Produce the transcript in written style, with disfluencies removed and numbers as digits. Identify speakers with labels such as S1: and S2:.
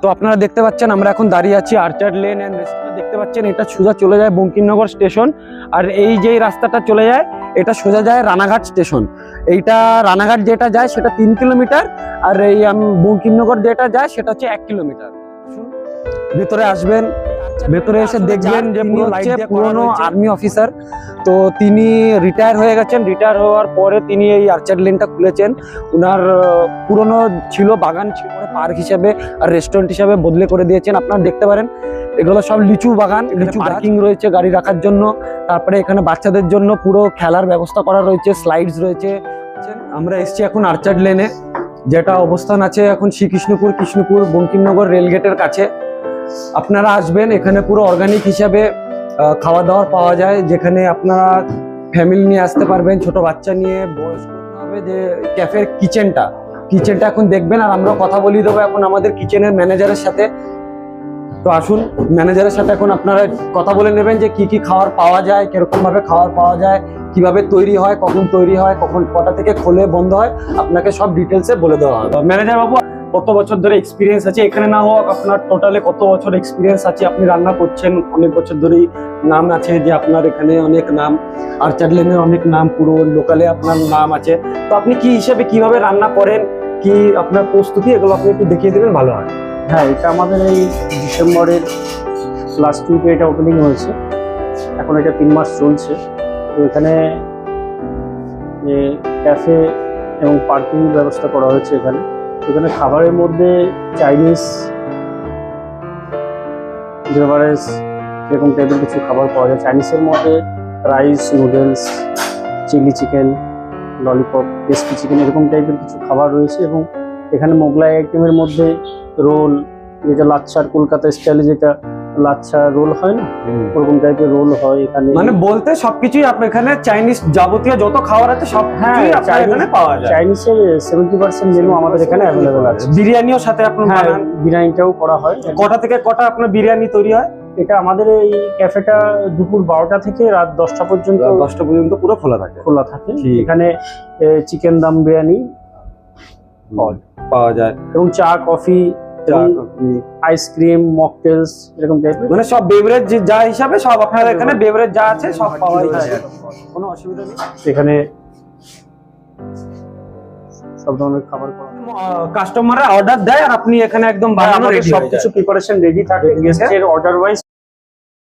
S1: তো আপনারা দেখতে পাচ্ছেন আমরা এখন দাঁড়িয়ে আছি আর্চার্ড লেন এন্ড রেস্টুরেন্ট। দেখতে পাচ্ছেন এটা সোজা চলে যায় বঙ্কিমনগর স্টেশন, আর এই যে রাস্তাটা চলে যায় এটা সোজা যায় রানাঘাট স্টেশন। এইটা রানাঘাট যেটা যায় সেটা 3 কিলোমিটার, আর এই বঙ্কিমনগর যেটা যায় সেটা হচ্ছে 1 কিলোমিটার। ভেতরে আসবেন, ভেতরে এসে দেখবেন যে পুরনো আর্মি অফিসার। তো তিনি রিটায়ার হয়ে গেছেন, রিটায়ার হওয়ার পরে তিনি এই আর্চার্ড লেনটা খুলেছেন। উনার পুরনো ছিল বাগান, ছিল পার্ক হিসাবে আর রেস্টুরেন্ট হিসাবে বদলে করে দিয়েছেন। আপনারা দেখতে পারেন এগুলো সব লিচু বাগান, লিচু পার্কিং রয়েছে গাড়ি রাখার জন্য। তারপরে এখানে বাচ্চাদের জন্য পুরো খেলার ব্যবস্থা করা রয়েছে, স্লাইডস রয়েছে। আমরা এসেছি এখন আর্চার্ড লেনে, যেটা অবস্থান আছে এখন কৃষ্ণপুর বঙ্কিমনগর রেলগেটের কাছে। আপনারা আসবেন, এখানে পুরো অর্গানিক হিসাবে খাওয়া দাওয়া পাওয়া যায়, যেখানে আপনারা ফ্যামিলি নিয়ে আসতে পারবেন, ছোট বাচ্চা নিয়ে। বয়স্ক হবে যে ক্যাফের কিচেনটা এখন দেখবেন, আর আমরা কথা বলিয়ে দেবো এখন আমাদের কিচেনের ম্যানেজারের সাথে। তো আসুন ম্যানেজারের সাথে এখন আপনারা কথা বলে নেবেন যে কি কি খাবার পাওয়া যায়, কিরকম ভাবে খাবার পাওয়া যায়, কিভাবে তৈরি হয়, কখন তৈরি হয়, কখন কটা থেকে খোলে বন্ধ হয়, আপনাকে সব ডিটেলসে বলে দেওয়া হবে। ম্যানেজার বাবু, কত বছর ধরে এক্সপিরিয়েন্স আছে এখানে? না হোক আপনার টোটালে কত বছর এক্সপিরিয়েন্স আছে? আপনি রান্না করছেন অনেক বছর ধরেই, নাম আছে যে আপনার এখানে অনেক নাম, আর্চার্ড লেনের অনেক নাম, পুরো লোকালে আপনার নাম আছে। তো আপনি কি হিসেবে কিভাবে রান্না করেন, কি আপনার প্রস্তুতি, এগুলো আপনি একটু দেখিয়ে দিবেন ভালো হয়।
S2: হ্যাঁ, এটা আমাদের এই ডিসেম্বরের লাস্ট উইকে এটা ওপেনিং হয়েছে। এখন এটা 3 মাস চলছে। তো এখানে ক্যাফে এবং পার্কিং ব্যবস্থা করা হয়েছে। এখানে খাবারের মধ্যে চাইনিজ, বেভারেজ এরকম টাইপের কিছু খাবার পাওয়া যায়। চাইনিজের মধ্যে rice, noodles, chilli chicken, lollipop, crispy chicken এরকম টাইপের কিছু খাবার রয়েছে। এবং এখানে মোগলাই আইটেমের মধ্যে রোল, যেটা লাচ্ছার কলকাতা স্টাইলে যেটা লাচ্ছা রোল হয় না, ওরকম টাইপের রোল হয় এখানে।
S1: মানে বলতে সবকিছুই আপনার এখানে চাইনিজ যাবতীয় যত খাবার আছে সব আপনার এখানে পাওয়া যায়।
S2: চাইনিজের 70% মেনু আমাদের এখানে অ্যাভেলেবেল আছে।
S1: বিরিয়ানিও সাথে আপনার বানান?
S2: বিরিয়ানিটাও করা হয়।
S1: কটা থেকে কটা আপনার বিরিয়ানি তৈরি হয়?
S2: এটা আমাদের এই ক্যাফেটা দুপুর 12টা থেকে রাত 10টা পর্যন্ত,
S1: 10টা পর্যন্ত পুরো খোলা থাকে।
S2: এখানে চিকেন দাম বিরিয়ানি
S1: পাওয়া যায়
S2: এবং চা, কফি, আইসক্রিম, মকটেলস এরকম টাইপের,
S1: মানে সব বেভারেজ যা হিসাবে সব আপনাদের এখানে বেভারেজ যা আছে সব পাওয়া যায়, কোনো অসুবিধা নেই।
S2: এখানে সব ধরনের খাবার পাওয়া যায়।
S1: কাস্টমাররা অর্ডার দেয় আর আপনি এখানে একদম বানানো রেডি,
S2: সবকিছু প্রিপারেশন রেডি থাকে। গেস্টের অর্ডার ওয়াইজ